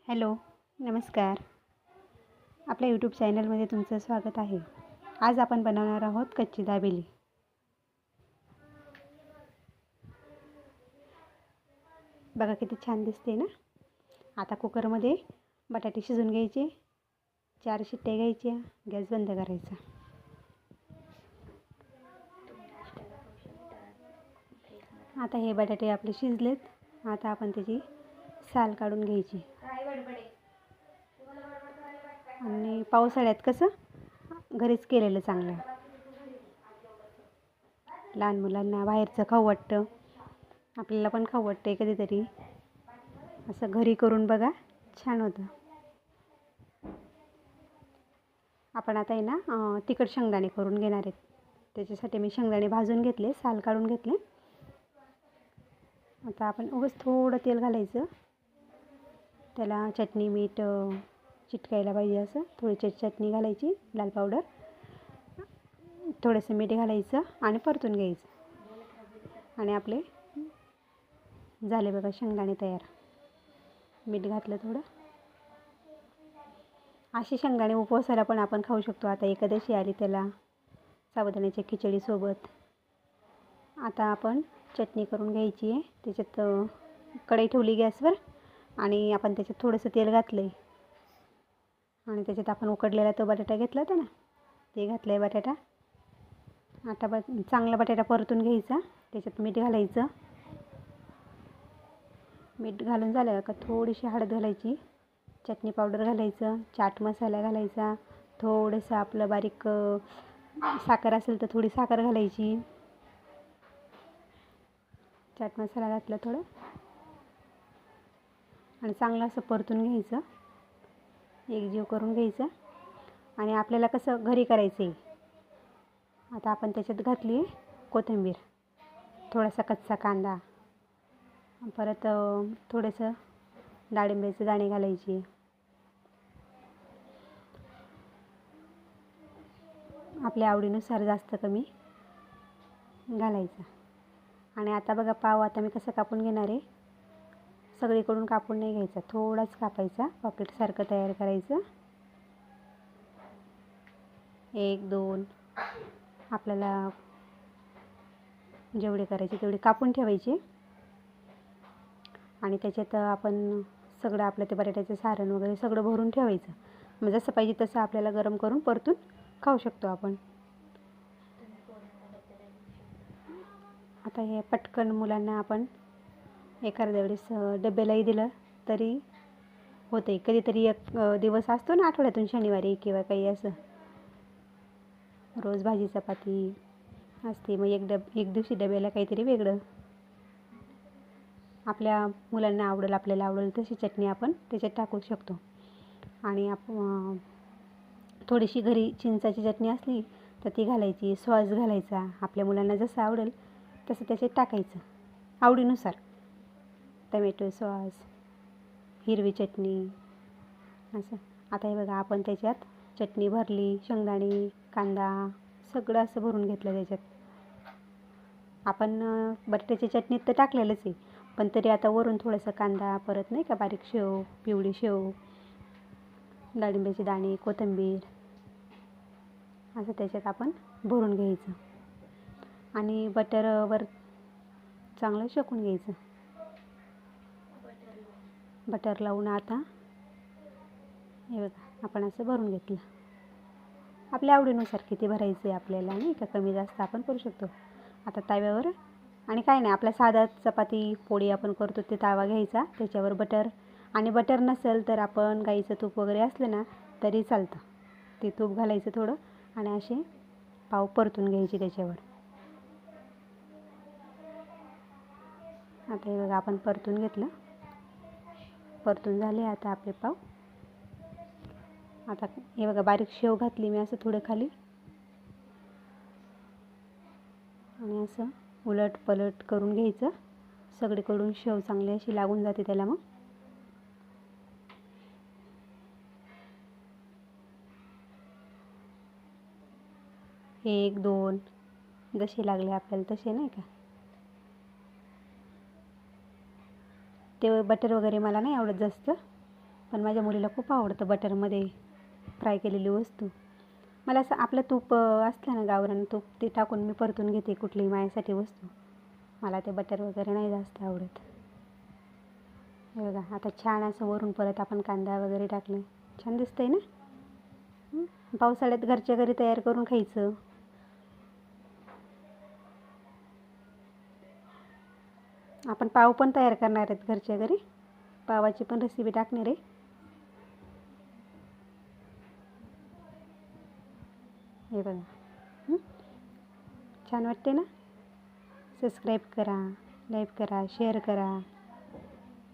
Hello, नमस्कार. आपल्या YouTube चॅनलमध्ये तुमचं स्वागत आहे. आज आपण बनवणार आहोत कच्ची दाबेली. बघा किती छान दिसते ना. आता कुकरमध्ये बटाटे शिजवून घ्यायचे, 4 शिट्ट्या घ्यायच्या, गॅस बंद करायचा. आता हे बटाटे आपले शिजलेत. आता आपण त्याची साल काढून घ्यायची. आणि पावसाळ्यात कसं घरीच केलेलं चांगलं. लहान मुलांना बाहेरचं खाऊ वाटतं, आपल्याला पण खाऊ वाटतं कधीतरी. असं घरी करून बघा, छान होतं. आपण आता आहे ना तिखट शेंगदाणे करून घेणार आहेत. त्याच्यासाठी मी शेंगदाणे भाजून घेतले, साल काढून घेतले. आता आपण उगाच थोडं तेल घालायचं, त्याला चटणी मीठ चिटकायला पाहिजे असं. थोडी चटणी घालायची, लाल पावडर, थोडंसं मीठ घालायचं आणि परतून घ्यायचं. आणि आपले झाले बघा शेंगदाणे तयार. मीठ घातलं थोडं. असे शेंगदाणे उपवासाला पण आपण खाऊ शकतो. आता एकादशी आली त्याला, साबुदाण्याच्या खिचडीसोबत. आता आपण चटणी करून घ्यायची आहे. त्याच्यात कढई ठेवली गॅसवर आणि आपण त्याच्यात थोडंसं तेल घातलं आहे. आणि त्याच्यात आपण उकडलेला तो बटाटा घेतला होता ना, ते घातलं आहे बटाटा. आता चांगला बटाटा परतून घ्यायचा. त्याच्यात मीठ घालायचं. मीठ घालून झालं का थोडीशी हळद घालायची, चटणी पावडर घालायचं, चाट मसाला घालायचा, थोडंसं आपलं बारीक साखर असेल तर थोडी साखर घालायची. चाट मसाला घातला थोडं आणि चांगलं असं परतून घ्यायचं, एकजीव करून घ्यायचं. आणि आपल्याला कसं घरी करायचं आहे. आता आपण त्याच्यात घातली कोथिंबीर, थोडासा कच्चा कांदा, परत थोडंसं डाळिंबाचे दाणे घालायचे. आपल्या आवडीनुसार जास्त कमी घालायचं. आणि आता बघा पाव आता मी कसं कापून घेणार आहे. सगळीकडून कापून नाही घ्यायचा, थोडाच कापायचा, पॉकेटसारखं तयार करायचं. 1 2 आपल्याला जेवढे करायचे तेवढे कापून ठेवायचे. आणि त्याच्यात आपण सगळं आपलं ते बटाट्याचं सारण वगैरे सगळं भरून ठेवायचं. मग जसं पाहिजे तसं आपल्याला गरम करून परतून खाऊ शकतो आपण. आता हे पटकन मुलांना आपण एखाद्या वेळेस डब्यालाही दिलं तरी होते. कधीतरी एक दिवस असतो ना आठवड्यातून, शनिवारी किंवा काही असं, रोज भाजी चपाती असते, मग एक दिवशी डब्याला काहीतरी वेगळं. आपल्या मुलांना आवडेल, आपल्याला आवडेल तशी चटणी आपण त्याच्यात टाकू शकतो. आणि थोडीशी घरी चिंचाची चटणी असली तर ती घालायची, सॉस घालायचा. आपल्या मुलांना जसं आवडेल तसं त्याच्यात टाकायचं आवडीनुसार. टमॅटो सॉस, हिरवी चटणी असं. आता हे बघा आपण त्याच्यात चटणी भरली, शेंगदाणे, कांदा सगळं असं भरून घेतलं त्याच्यात. आपण बटाट्याच्या चटणीत तर टाकलेलंच आहे, पण तरी आता वरून थोडंसं कांदा, परत नाही का बारीक शेव, पिवळी शेव, डाळिंबाचे दाणे, कोथिंबीर असं त्याच्यात आपण भरून घ्यायचं. आणि बटरवर चांगलं शेकून घ्यायचं. बटर लावून आता हे बघा आपण असं भरून घेतलं. आपल्या आवडीनुसार किती भरायचं आहे आपल्याला, नाही का, कमी जास्त आपण करू शकतो. आता तव्यावर, आणि काय नाही, आपला साधा चपाती पोळी आपण करतो ते तवा घ्यायचा, त्याच्यावर बटर, आणि बटर नसेल तर आपण गाईचं तूप वगैरे असलं ना तरी चालतं, ते तूप घालायचं थोडं आणि असे पाव परतून घ्यायचे त्याच्यावर. आता हे बघा आपण परतून घेतलं, परतून झाले आता आपले पाव. आता हे बघा बारीक शेव घातली मी असं थोडं खाली, आणि असं उलट पलट करून घ्यायचं. सगळीकडून शेव चांगली अशी लागून जाते त्याला. मग 1 2 जसे लागले आपल्याला तसे, नाही का. ते बटर वगैरे मला नाही आवडत जास्त, पण माझ्या मुलीला खूप आवडतं बटरमध्ये फ्राय केलेली वस्तू. मला असं आपलं तूप असलं ना, गावरान तूप, ते टाकून मी परतून घेते कुठलीही माझ्यासाठी वस्तू. मला ते बटर वगैरे नाही जास्त आवडत. हे बघा, आता छान असं वरून परत आपण कांदा वगैरे टाकले, छान दिसतंय ना. पावसाळ्यात घरच्या घरी तयार करून खायचं. आपण पाव पण तयार करणार आहेत घरच्या घरी, पावाची पण रेसिपी टाकणार आहे. हे बघा, छान वाटते ना. सबस्क्राईब करा, लाईक करा, शेअर करा.